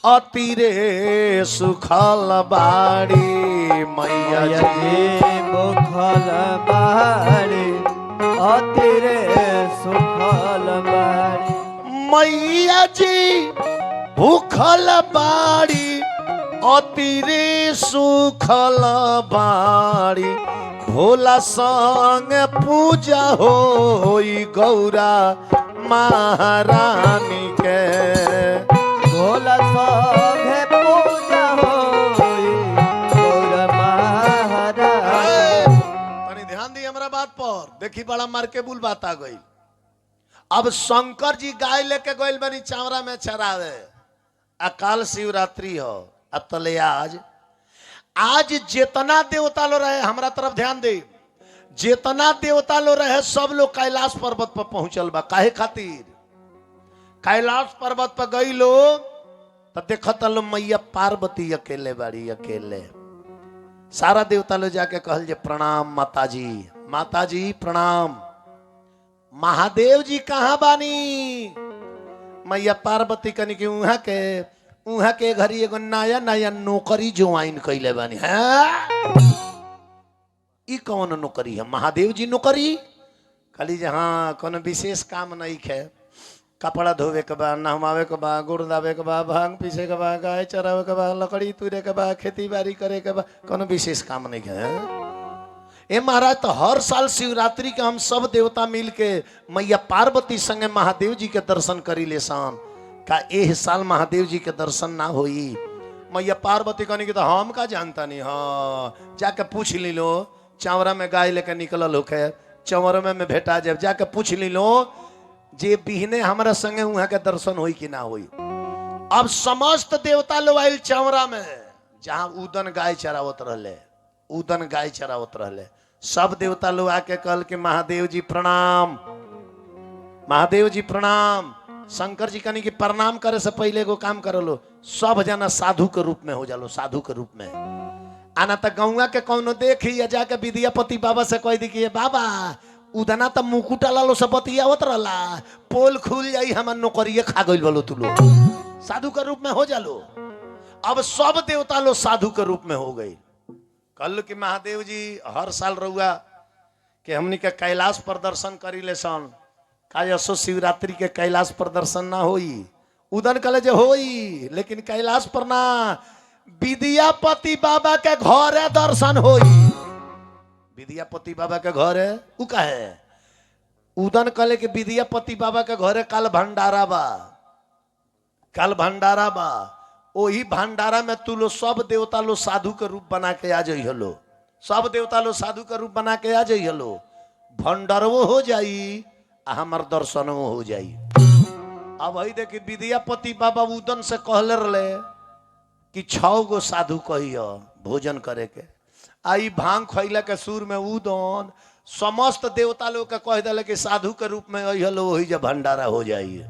Speaker 1: अतिरे सुखल बाड़ी। मैया जी
Speaker 2: भूखल बाड़ी अतिरे सुखल बाड़ी।
Speaker 1: मैया जी भूखल बाड़ी अतिरे सुखल बाड़ी। भोला संग पूजा होई गौरा महारानी के।
Speaker 2: भोला संग पूजा होई गौरा महारानी।
Speaker 1: तनी ध्यान दी हमरा बात पर, देखी बड़ा मार के बुल बात आ गई। अब शंकर जी गाय लेके गइल बनी चावरा में चरावे। अकाल शिवरात्रि हो अतले आज जितना देवता लो रहे, हमरा तरफ ध्यान दे, जितना देवता लो रहे सब लोग कैलाश पर्वत पर पहुंचल बा। काहे खातिर? कैलाश पर्वत पर गई लोग तो देखत लो मैया पार्वती अकेले बाड़ी, अकेले। सारा देवता लो जाके कहल जे प्रणाम माताजी, माताजी प्रणाम। महादेव जी कहाँ बानी? मैया पार्वती कनी की उहा के घरी एगो नया नया नौकरी ज्वाइन कैले बानी। ई कौन नौकरी है? महादेव जी नौकरी। खाली जहाँ कोनो विशेष काम नहीं है, कपड़ा धोवे के बा, नहवावे के बा, गुड़ दावे के बा, भांग पीसे के बा, गाय चरावे के बा, लकड़ी तुरे के बा, खेती बाड़ी करे के बा, कोनो विशेष काम नहीं है। ए महाराज तो हर साल शिवरात्रि के हम सब देवता मिल के मैया पार्वती संगे महादेव जी के दर्शन करी ले सान। का एह साल महादेव जी के दर्शन ना होई? मैया पार्वती कहनी कि तो हम का जानता नहीं। हाँ जाके पूछ ली लो, चावरा में गाय लेके निकलल होके चंवर में भेटा जब जाके पूछ ली लो जे बिहने हमारा संगे वहां के दर्शन होई कि ना होई। अब समस्त देवता लोग आयल चावरा में, जहां उदन गाय चरावत रहले, उदन गाय चरावत रहले। सब देवता लोग आके कहल कि महादेव जी प्रणाम, महादेव जी प्रणाम। शंकर जी कहनी कि प्रणाम करे से पहले एगो काम कर लो, सब जना साधु के रूप में हो जालो, साधु के रूप में। आना तो गौवा के कौनो देखी या जाके विद्यापति बाबा से कह दी कि बाबा उदना तो मुकुटा लालो सब बतियावत रहला, पोल खुल जाई हमार नौकरिये खा गइल बोलो तू लोग, साधु के रूप में हो जालो। अब सब देवता लोग साधु के रूप में हो गई। कल कि महादेव जी हर साल रहुआ कि हमनी के कैलाश प्रदर्शन करी ले सन, कायसो शिवरात्रि के कैलाश प्रदर्शन ना होई। उदन कले जे होई, लेकिन कैलाश पर ना, विद्यापति बाबा के घर है दर्शन होई। विद्यापति बाबा के घर है उ का है? उदन कले के विद्यापति बाबा के घर है काल भंडारा बा, काल भंडारा बा। ओही भंडारा में तू लो सब देवता लो साधु के रूप बना के आ जाइ हलो, सब देवता लो साधु के रूप बना के आ जाइ हलो। भंडारवो हो जाई आ हमार दर्शनवो हो जाई। अब हई देखी विद्यापति बाबा उदन से कहले रहे कि 6 गो साधु कहियो भोजन करे के। आई भांग खैला के सुर में उदन समस्त देवता लोग के कह दिले कि साधु के रूप में अइहलो वही जब भंडारा हो जाइए।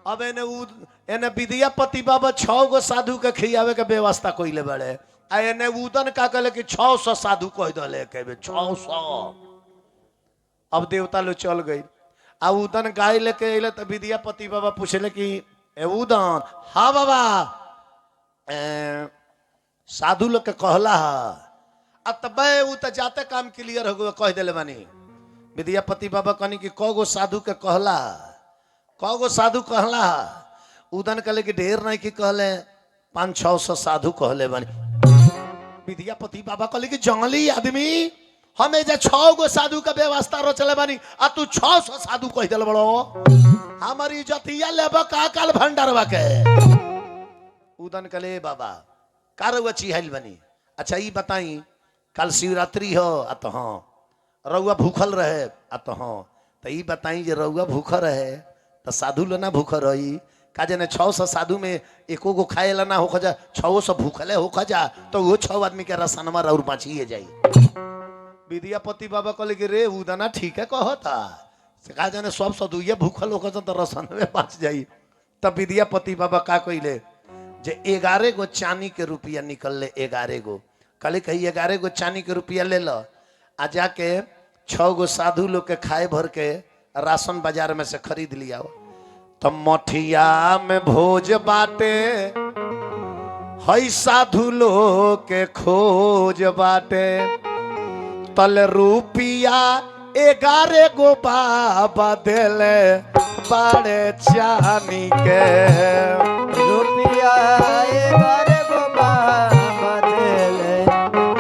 Speaker 1: अब एने विद्यापति बाबा 6 गो साधु के खियावे के व्यवस्था कइले बड़े, आ एने उदन का कहले कि 600 साधु कह दिले के 600। अब देवता लोग चल गई, आ उदन गाय लेके अइले तो विद्यापति बाबा पूछले कि ए उदन, हाँ बाबा साधु लोग के कहला अतबे उ त जाते काम क्लियर हो गए कह दिले बानी। विद्यापति बाबा कहनी कि कगो साधु के कहला, कगो साधु कहला। उदन कहले कि ढेर नहीं कि कहले 500-600 साधु कहले बानी। विद्यापति बाबा कहले कि जंगली आदमी हमें जे 6 गो साधु का व्यवस्था रचले बानी आ तू 600 साधु कह दिल बड़ो, हमारी इज्जतिया लेब का काल भंडारवा के। उदन कहले बाबा कारवा चिहाइल बनी, अच्छा ये बताई कल शिवरात्रि हो आ तो हाँ रउआ भूखल रहे आ तो हाँ, तो ये बताई जे रउआ भूख रहे तो साधु लो ना भूख रही का जने 600 साधु में एको गो खाए ला ना हो खजा, 600 भूखले हो खजा तो वो 6 आदमी के रसनमा और बाँचिए जाई। विद्यापति बाबा कहले कि रे उदना ठीक है कहता से का जाने सब सदुए भूखल हो खजा तो रसन में बाँच जाई। तब विद्यापति बाबा का कइले जे 11 गो चांदी के रुपया निकलले, 11 गो कहले कही 11 गो चांदी के रुपया ले लो आ जाके 6 गो साधु लोग के खाए भर के राशन बाजार में से खरीद लिया। तब मठिया में भोज बाटे हई साधु लोग के खोज बाटे, तल रुपया 11 गो बाबा देले बाड़े चानी के।
Speaker 2: रुपया 11 गो बाबा देले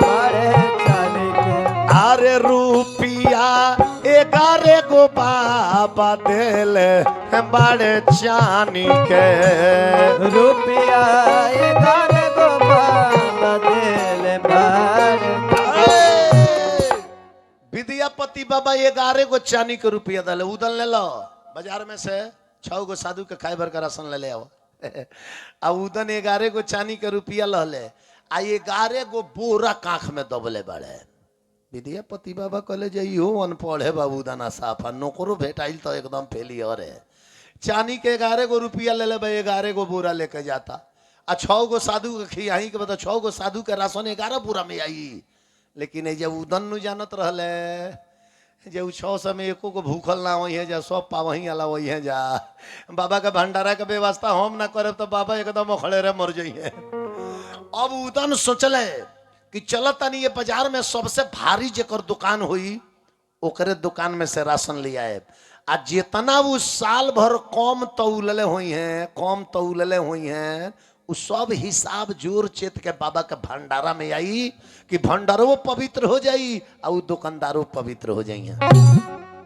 Speaker 2: बाड़े चानी के।
Speaker 1: अरे रुपया 11 गो बाबा देले बाड़े चानी के।
Speaker 2: रुपया 11 गो बाबा देले बाड़े।
Speaker 1: विद्यापति बाबा 11 गो चांदी के रुपया दले। उदन ले लो बाजार में से 6 गो साधु के खाए भर का राशन ले ले आओ। आ उदन 11 गो चांदी के रुपया लहले आ 11 गो बोरा काख में दबले बड़े। विद्यापति बाबा कहले जे इहो अनपढ़ है बाबू दाना साफा नौकरो भेटाइल तो एकदम फेलियर है। चांदी के 11 गो रुपया ले ले भाई 11 गो बोरा लेके जाता आ 6 गो साधु के खियाही के बता 6 गो साधु के राशन 11 बोरा में आई। लेकिन जब उदन नु जानत रहले जे 600 में एको को भूखल ना वही है जा सब पावही अला वही है जा बाबा के भंडारा के व्यवस्था हम ना करे तो बाबा एकदम खड़े रहे मर जाइए। अब उदन सोचले कि चलत तनी ये बाजार में सबसे भारी जेकर दुकान हुई ओकरे दुकान में से राशन ले आए आ जितना वो साल भर कम तौलले हुई हैं, कम तौलले हुई हैं उ सब हिसाब जोर चेत के बाबा के भंडारा में आई कि भंडारो पवित्र हो जाई आ उ दुकानदारो पवित्र हो जाइए।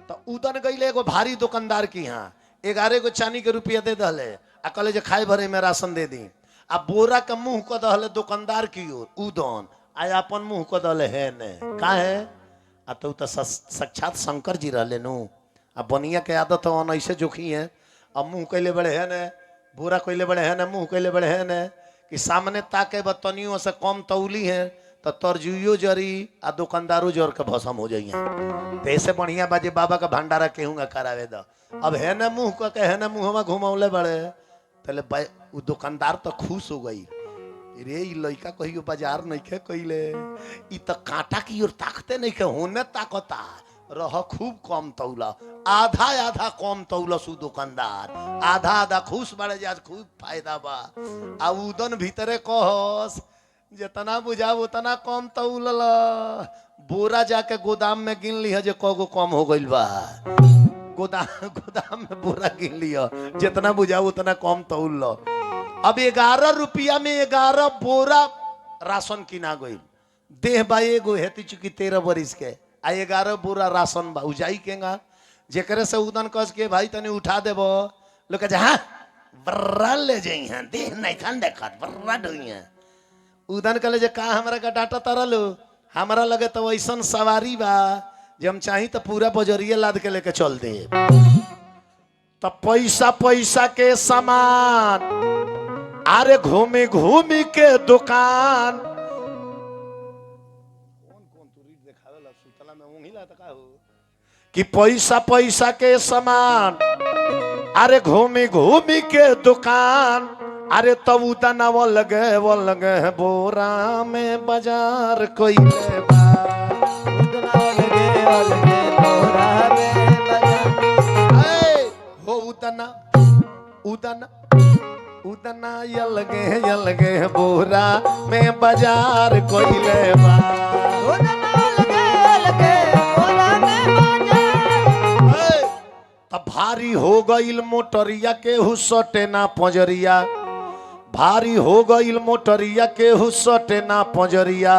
Speaker 1: तो उदन गईले एगो भारी दुकानदार की यहाँ 11 गो चांदी के रुपया दे दहले आ कहले जे खाए भरे में राशन दे दी आ बोरा के मुंह को दहले दुकानदार की ओर उदन आ अपन मुंह को दहले है ने का है आ तो साक्षात शंकर जी रहले नु आ बनिया के आदत हो ऐसे जोखी है। अब मुंह कैले बड़े है ने बोरा कैले बड़े है ना मुंह कैले बड़े है ने कि सामने ताके बतनियों से कम तौली है तो तरजुइयो जरी आ दुकानदारो जर के भसम हो जाइए। तो ऐसे बढ़िया बाजे बाबा का भंडारा केहूँगा करावे द। अब है ना मुंह के है ना मुँह घुमौले बड़े तले वो दुकानदार तो खुश हो गई रे ई लड़का कहियो बाजार नहीं खे कैले ई तो कांटा की ओर ताकते नहीं खे होने ताकता रह खूब कम तौला आधा आधा कम तौलस दुकानदार आधा आधा खुश बड़े आज खूब फायदा बा। आ उदन भीतरे कहस जितना बुझाव उतना कम तौलल बोरा जाके गोदाम में गिन लिया जे कगो कम हो गइल बा। गोदाम में बोरा गिन लिया जितना बुझाव उतना कम तौल लो। अब 11 रुपया में 11 बोरा राशन किना गइल देह बा एगो हेती चुकी 13 बरिस के आ 11 बोरा राशन बा उजाई केगा जेकरे से उदन कस के भाई तने उठा देबो लोग कहे हाँ बर्रा ले जाई हैं देह नहीं खान देखत बर्रा ढोई हैं। उदन कहले जे का हमरा का डाटा तरलो हमरा लगे तो वैसन सवारी बा जे हम चाही तो पूरा बजरिया लाद के लेके चल दे। तो पैसा पैसा के सामान अरे घूमी घूमी के दुकान कौन कौन तू रीड देखावेला सुतला में ऊँघी ला त का हो कि पैसा पैसा के समान, अरे घूमी घूमी के दुकान, अरे तब उतना वो लगे बोरा में बाजार कोई ले बा।
Speaker 2: उतना लगे बोरा में बाजार।
Speaker 1: ऐ, हो उतना उतना उतना यलगे बोरा में बाजार कोई ले बा।
Speaker 2: उतना लगे बोरा में बाजार।
Speaker 1: तब भारी हो गईल मोटरिया के हुसटे ना पंजरिया, भारी हो गईल मोटरिया के हुसटे ना पंजरिया,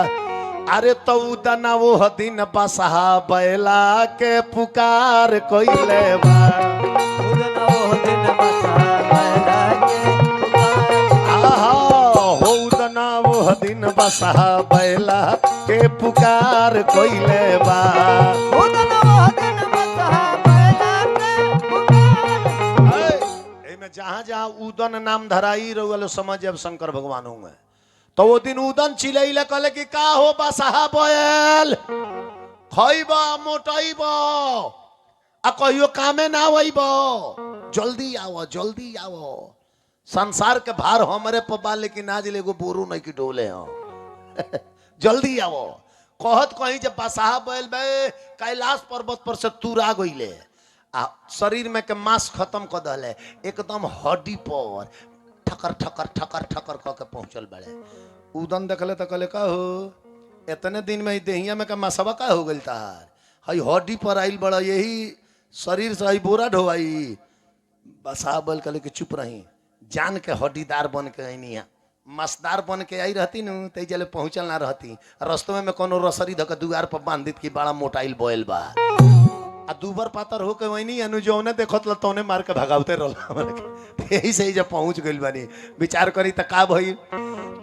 Speaker 1: अरे तो उतना वो दिन बसहा बैला के पुकार कोइले बा।
Speaker 2: उतना वो दिन बसा बैला के पुकार।
Speaker 1: आहा हो उतना वो दिन बसहा बैला के पुकार कोइले बा।
Speaker 2: उतना वो दिन बसा बैला के पुकार।
Speaker 1: एमे जहाँ जहाँ उदन नाम धराई रहुआ समझ अब शंकर भगवान होंगे। तो वो दिन उदन चिलैले कहले कि का हो बसहा बैल, खइबा मोटइबा आ कहियो कामे ना आइबा, जल्दी आओ जल्दी आओ। संसार के भार हमरे पर बा, लेकिन आज एगो बोरू नहीं की डोले हो। जल्दी आओ कहत कहीं जब बसहा बैल बे कैलाश पर्वत पर से तुरा गइले आ शरीर में के मांस खत्म कर दले, एकदम हड्डी पर ठकर ठकर ठकर ठकर क के पहुंचल बड़े। उदन देखले तो कहले का हो इतने दिन में देहिया में का मसवा का हो गइल तार, हई हड्डी पर आइल बड़ा, यही शरीर से हई बोरा ढोवाई। बसा बोल कहले कि चुप रही, जान के हड्डीदार बन के आईनी, मसदार बन के आई रहती न ते जले पहुंचल ना रहती। रस्तों में कोनो रसरी धक दुआर पर बांध दित कि बड़ा मोटाइल बोयल बा आ दूबर पातर हो के वही अनु जौने देखत ल तौने मार के भगावते रहल। यही से जब पहुंच गइल बानी विचार करी त का भइल।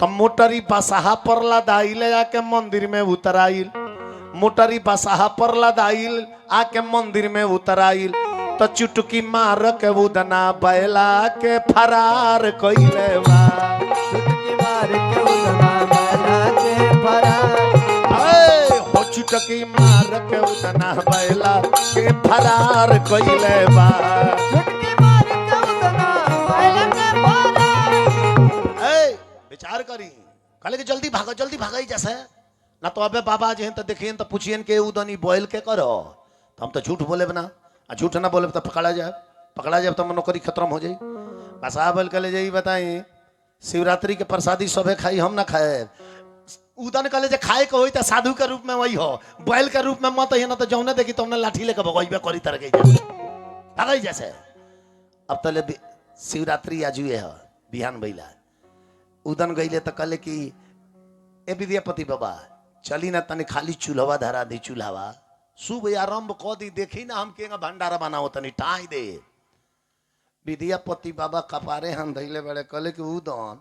Speaker 1: तब मोटरी बसहा पर लदाइल आके मंदिर में उतराइल, मोटरी बसहा पर लदाइल आके मंदिर में उतराइल, तो चुटकी मार के उदना बैला के फरार कइले बा।
Speaker 2: चुटकी मार के उतना बैला के फरार।
Speaker 1: हो चुटकी मार के उतना बैला के फरार कइले बा।
Speaker 2: चुटकी मार के उतना बैला के फरार।
Speaker 1: विचार करी कहले कि जल्दी भागा जैसे ना तो अबे बाबा जी तो देखिए तो पूछिए के उदनी बोल के करो, तो हम तो झूठ बोले बना, झूठ ना बोले तो पकड़ा जाए तो नौकरी खत्म हो जाए। बसा बोल के ले जाइए बताई शिवरात्रि के प्रसादी सबे खाई, हम ना खाए। उदन कहले जे खाए के होई त साधु के रूप में वही हो, बैल के रूप में मत है ना तो जौने देखी तुमने लाठी लेके भगवाइबे करी तरह के भागई जैसे। अब तले शिवरात्रि आजुए है बिहान भइला, उदन गइले तो कहले कि ए विद्यापति बाबा चली ना तनी खाली चूल्हा धरा दी, चूल्हा शुभ आरंभ क दी, देखी ना हम केगा भंडारा बनाओ तनी टाई दे। विद्यापति बाबा कपारे हम धैले बड़े कहले कि उदन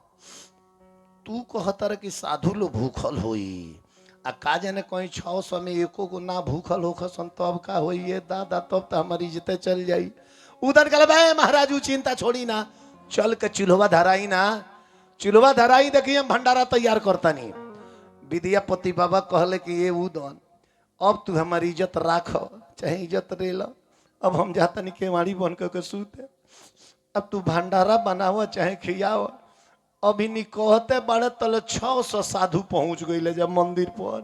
Speaker 1: तू कहतर कि साधु लो भूखल होई आ का जाने कहीं 600 में एको गो ना भूखल होखसन तब का होई ये दादा, तब तो हमारी इज्जत चल जाई। उदन कहले भाई महाराज चिंता छोड़ी ना, चल के चूल्हा धराई ना, चूल्हा धराई देखिए हम भंडारा तैयार करता नहीं। विद्यापति बाबा कहले कि ये उदन अब तू हमारी इज्जत राख चाहे इज्जत रे लो, अब हम जाता नहीं केवाड़ी बन के सूते, अब तू भंडारा बनाव चाहे खियाव। अभी नहीं कहते बड़े तले 600 साधु पहुंच गई जब मंदिर पर।